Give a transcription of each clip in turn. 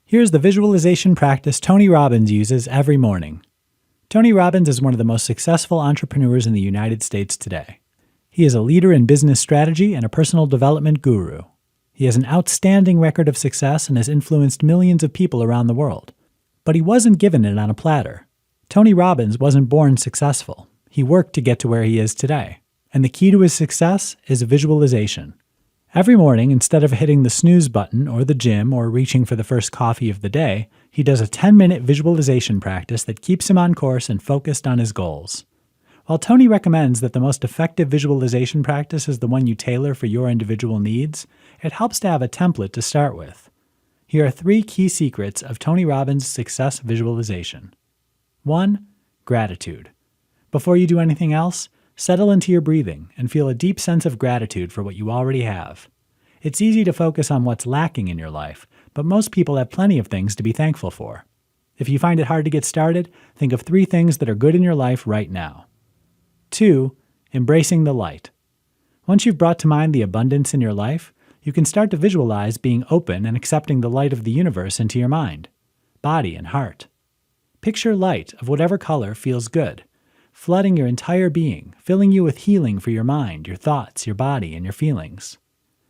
Here's the visualization practice Tony Robbins uses every morning. Tony Robbins is one of the most successful entrepreneurs in the United States today. He is a leader in business strategy and a personal development guru. He has an outstanding record of success and has influenced millions of people around the world. But he wasn't given it on a platter. Tony Robbins wasn't born successful. He worked to get to where he is today. And the key to his success is visualization. Every morning, instead of hitting the snooze button or the gym or reaching for the first coffee of the day, he does a 10-minute visualization practice that keeps him on course and focused on his goals. While Tony recommends that the most effective visualization practice is the one you tailor for your individual needs, it helps to have a template to start with. Here are 3 key secrets of Tony Robbins' success visualization. 1. Gratitude. Before you do anything else, settle into your breathing and feel a deep sense of gratitude for what you already have. It's easy to focus on what's lacking in your life, but most people have plenty of things to be thankful for. If you find it hard to get started, think of 3 things that are good in your life right now. 2. Embracing the light. Once you've brought to mind the abundance in your life, you can start to visualize being open and accepting the light of the universe into your mind, body, and heart. Picture light of whatever color feels good, flooding your entire being, filling you with healing for your mind, your thoughts, your body, and your feelings.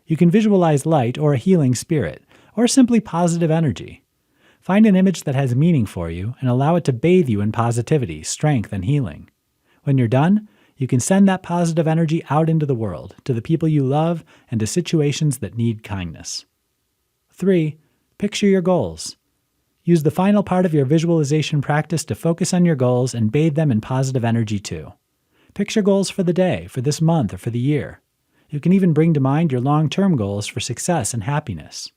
You can visualize light or a healing spirit, or simply positive energy. Find an image that has meaning for you and allow it to bathe you in positivity, strength, and healing. When you're done, you can send that positive energy out into the world, to the people you love, and to situations that need kindness. 3. Picture your goals. Use the final part of your visualization practice to focus on your goals and bathe them in positive energy too. Picture goals for the day, for this month, or for the year. You can even bring to mind your long-term goals for success and happiness.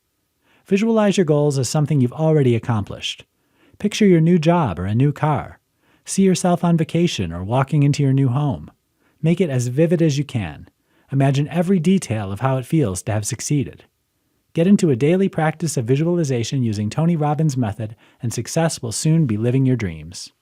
Visualize your goals as something you've already accomplished. Picture your new job or a new car. See yourself on vacation or walking into your new home. Make it as vivid as you can. Imagine every detail of how it feels to have succeeded. Get into a daily practice of visualization using Tony Robbins' method, and success will soon be living your dreams.